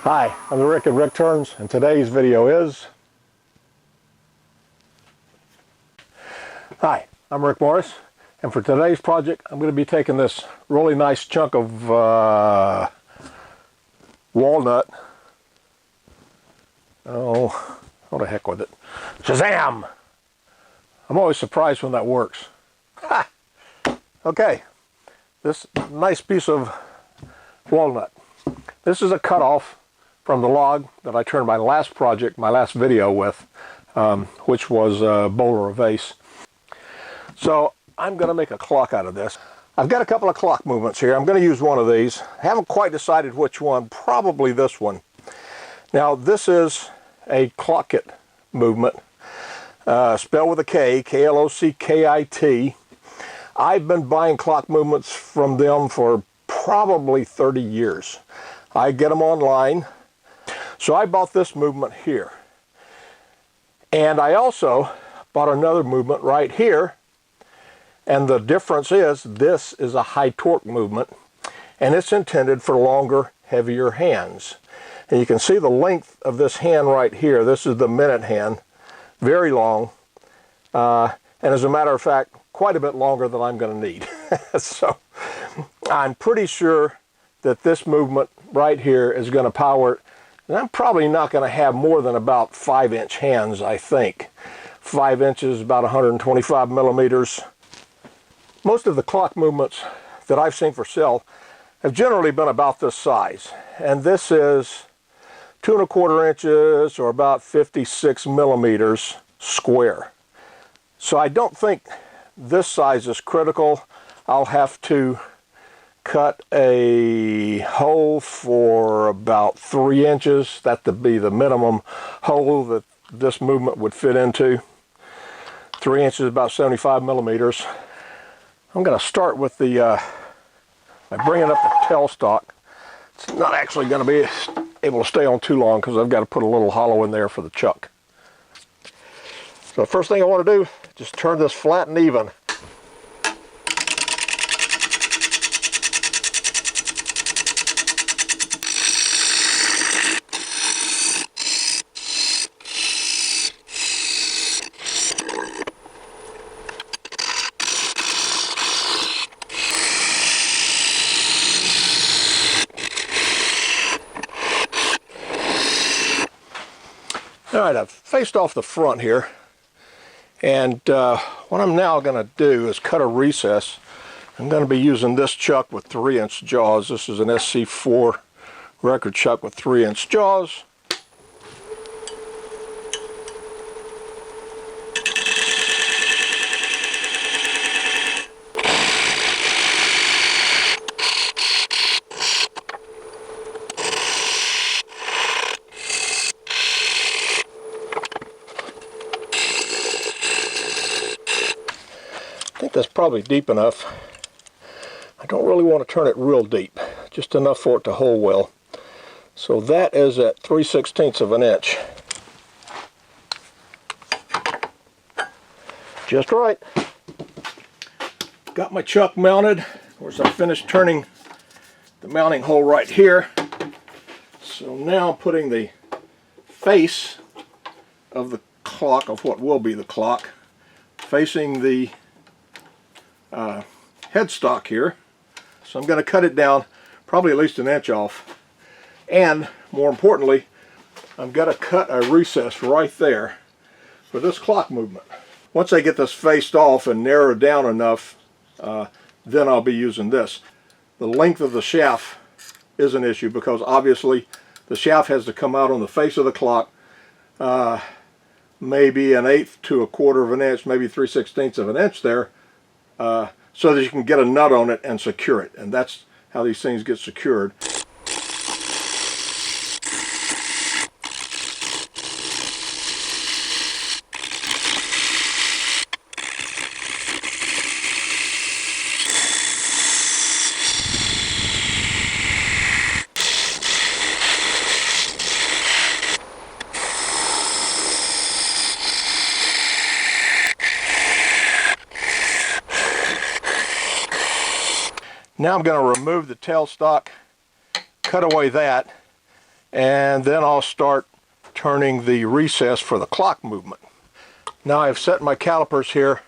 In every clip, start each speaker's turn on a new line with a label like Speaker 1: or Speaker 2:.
Speaker 1: Hi, I'm Rick at Rick Turns, and today's video is... Hi, I'm Rick Morris, and for today's project I'm going to be taking this really nice chunk of walnut. Oh, what the heck with it. Shazam! I'm always surprised when that works. Ha! Okay, this nice piece of walnut. This is a cutoff from the log that I turned my last project, my last video with, which was a bowl or a vase. So I'm going to make a clock out of this. I've got a couple of clock movements here. I'm going to use one of these. I haven't quite decided which one, probably this one. Now this is a clockit movement, spelled with a K, K-L-O-C-K-I-T. I've been buying clock movements from them for probably 30 years. I get them online. So I bought this movement here. And I also bought another movement right here. And the difference is this is a high torque movement. And it's intended for longer, heavier hands. And you can see the length of this hand right here. This is the minute hand. Very long. And as a matter of fact, quite a bit longer than I'm going to need. So I'm pretty sure that this movement right here is going to power it. And I'm probably not going to have more than about 5-inch hands, I think. 5 inches, about 125 millimeters. Most of the clock movements that I've seen for sale have generally been about this size. And this is 2 1/4 inches, or about 56 millimeters square. So I don't think this size is critical. I'll have to cut a hole for about 3 inches. That would be the minimum hole that this movement would fit into. 3 inches, about 75 millimeters. I'm going to start with the, by bringing up the tailstock. It's not actually going to be able to stay on too long because I've got to put a little hollow in there for the chuck. So the first thing I want to do, just turn this flat and even. Alright, I've faced off the front here, and what I'm now going to do is cut a recess. I'm going to be using this chuck with 3-inch jaws. This is an SC4 record chuck with 3-inch jaws. I think that's probably deep enough. I don't really want to turn it real deep, just enough for it to hold well. So that is at 3/16 of an inch. Just right. Got my chuck mounted. Of course, I finished turning the mounting hole right here. So now I'm putting the face of the clock, of what will be the clock, facing the headstock here. So I'm going to cut it down probably at least 1 inch off, and more importantly, I'm going to cut a recess right there for this clock movement. Once I get this faced off and narrowed down enough, then I'll be using this. The length of the shaft is an issue because obviously the shaft has to come out on the face of the clock, maybe 1/8 to 1/4 of an inch, maybe 3/16 of an inch there, so that you can get a nut on it and secure it. And that's how these things get secured. Now I'm going to remove the tailstock, cut away that, and then I'll start turning the recess for the clock movement. Now I've set my calipers here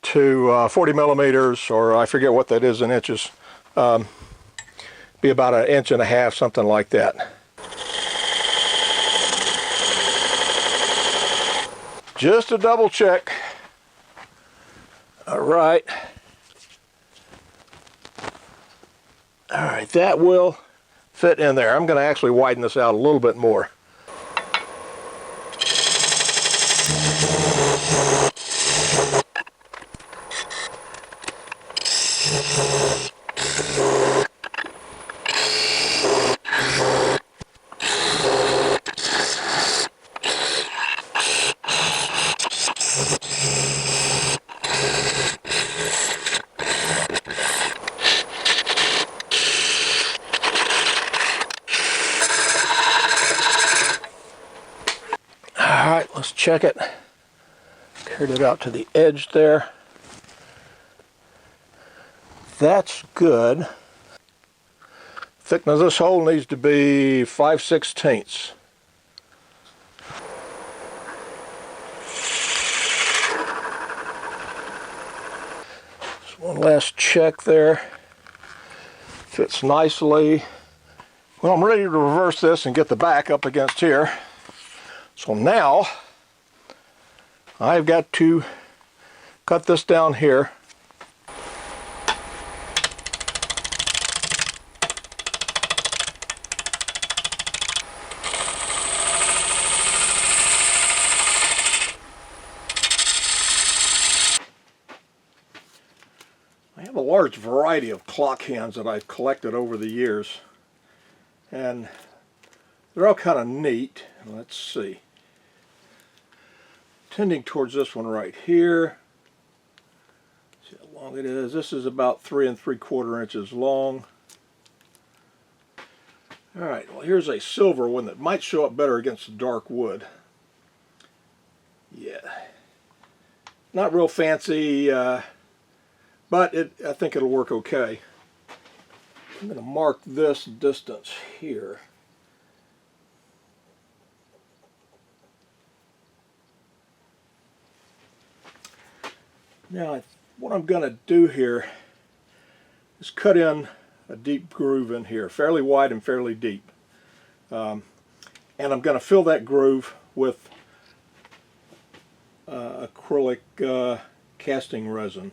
Speaker 1: to 40 millimeters, or I forget what that is in inches. Be about 1.5 inches, something like that. Just to double check. All right. All right, that will fit in there. I'm going to actually widen this out a little bit more. Alright, let's check it. Carried it out to the edge there. That's good. Thickness of this hole needs to be 5/16. Just one last check there. Fits nicely. Well, I'm ready to reverse this and get the back up against here. So now I've got to cut this down here. I have a large variety of clock hands that I've collected over the years, and they're all kind of neat. Let's see. Tending towards this one right here. See how long it is. This is about 3 3/4 inches long. Alright, well here's a silver one that might show up better against the dark wood. Yeah. Not real fancy, but I think it'll work okay. I'm going to mark this distance here. Now, what I'm going to do here is cut in a deep groove in here, fairly wide and fairly deep. And I'm going to fill that groove with acrylic casting resin.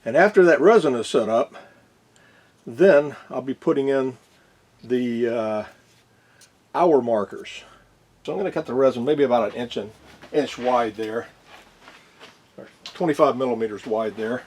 Speaker 1: And after that resin is set up, then I'll be putting in the hour markers. So I'm going to cut the resin maybe about an inch wide there. 25 millimeters wide there.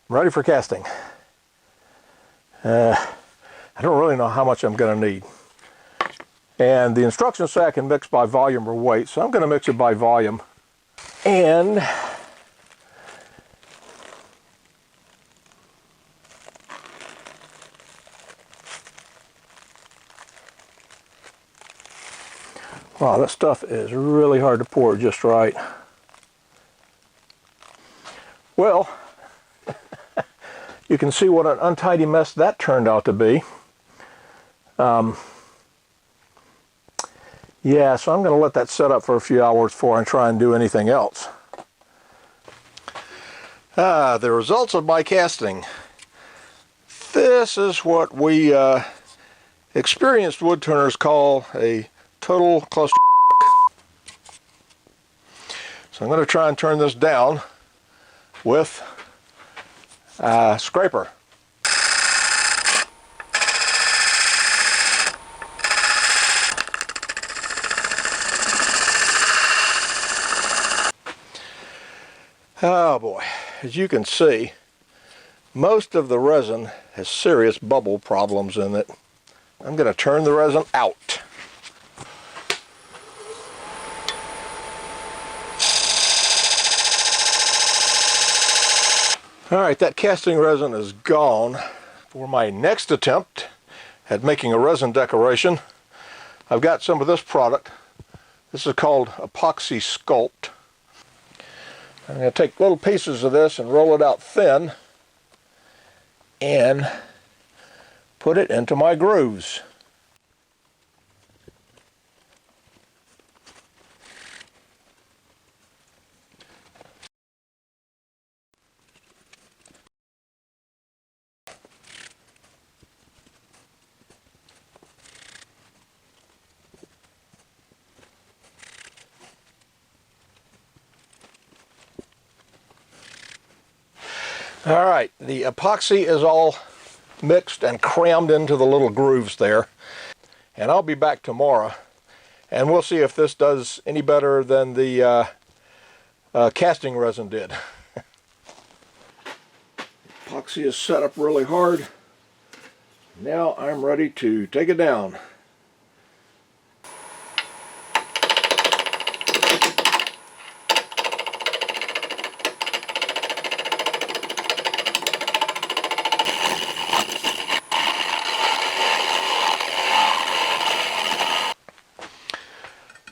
Speaker 1: I'm ready for casting. I don't really know how much I'm going to need. And the instructions say I can mix by volume or weight, so I'm going to mix it by volume. And wow, that stuff is really hard to pour just right. Well, you can see what an untidy mess that turned out to be. Yeah, so I'm going to let that set up for a few hours before I try and do anything else. The results of my casting. This is what we experienced woodturners call a total cluster. So I'm going to try and turn this down with a scraper. Oh boy, as you can see, most of the resin has serious bubble problems in it. I'm going to turn the resin out. Alright, that casting resin is gone. For my next attempt at making a resin decoration, I've got some of this product. This is called Epoxy Sculpt. I'm going to take little pieces of this and roll it out thin and put it into my grooves. All right, the epoxy is all mixed and crammed into the little grooves there. And I'll be back tomorrow, and we'll see if this does any better than the casting resin did. Epoxy is set up really hard. Now I'm ready to take it down.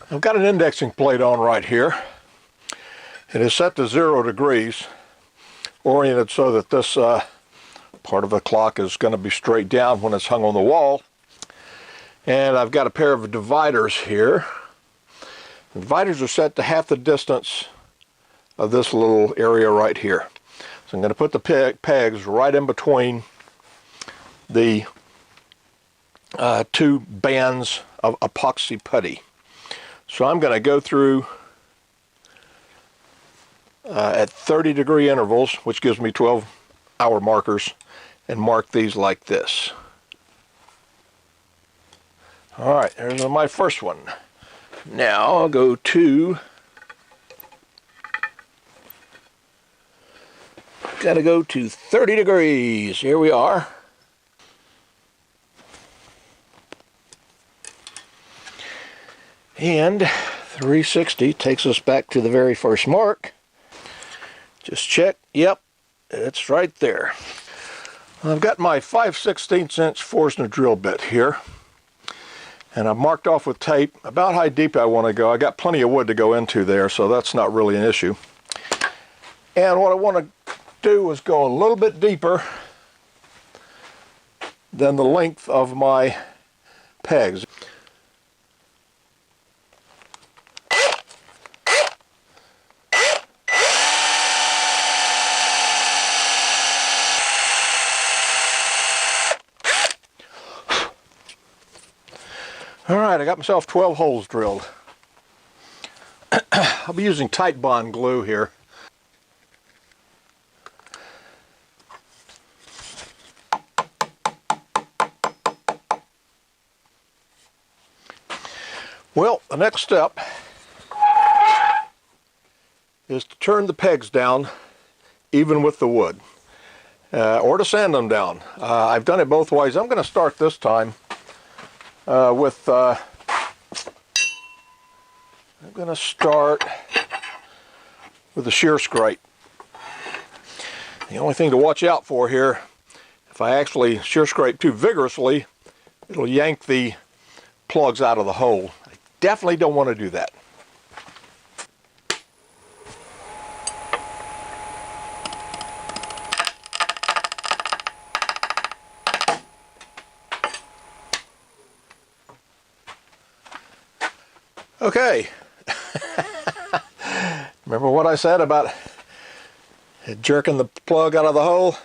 Speaker 1: I've got an indexing plate on right here. It is set to 0 degrees, oriented so that this part of the clock is going to be straight down when it's hung on the wall. And I've got a pair of dividers here. The dividers are set to half the distance of this little area right here. So I'm going to put the pegs right in between the two bands of epoxy putty. So I'm going to go through at 30-degree intervals, which gives me 12-hour markers, and mark these like this. All right, there's my first one. Now I'll go to, gotta go to 30 degrees. Here we are. And 360 takes us back to the very first mark. Just check. Yep, it's right there. I've got my 5/16 inch Forstner drill bit here, and I've marked off with tape about how deep I want to go. I got plenty of wood to go into there, so that's not really an issue. And what I want to do is go a little bit deeper than the length of my pegs. Alright, I got myself 12 holes drilled. I'll be using Tight Bond glue here. Well, the next step is to turn the pegs down even with the wood, or to sand them down. I've done it both ways. I'm going to start this time with I'm going to start with a shear scrape. The only thing to watch out for here, if I actually shear scrape too vigorously, it'll yank the plugs out of the hole. I definitely don't want to do that. Okay, remember what I said about jerking the plug out of the hole?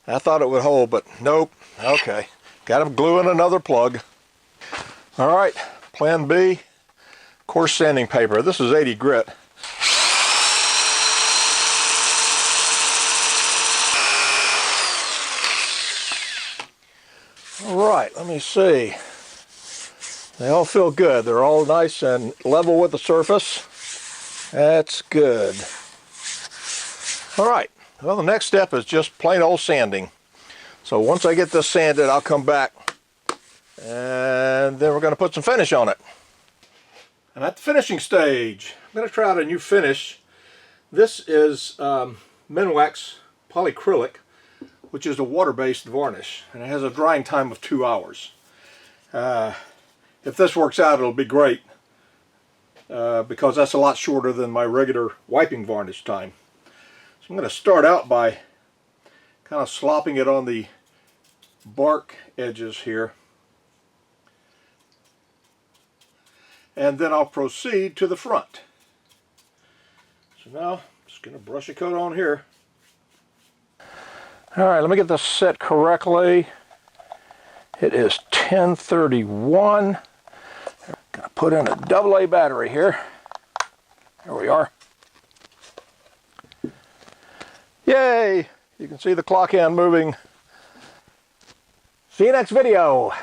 Speaker 1: I thought it would hold, but nope. Okay, got to glue in another plug. All right, plan B, coarse sanding paper. This is 80 grit. All right, let me see. They all feel good. They're all nice and level with the surface. That's good. All right. Well, the next step is just plain old sanding. So once I get this sanded, I'll come back and then we're going to put some finish on it. I'm at the finishing stage. I'm going to try out a new finish. This is Minwax polyacrylic, which is a water-based varnish, and it has a drying time of 2 hours. if this works out, it'll be great. Because that's a lot shorter than my regular wiping varnish time. So I'm going to start out by kind of slopping it on the bark edges here. And then I'll proceed to the front. So now I'm just going to brush a coat on here. Alright, let me get this set correctly. It is 10:31. Gonna put in a AA battery here. There we are. Yay! You can see the clock hand moving. See you next video.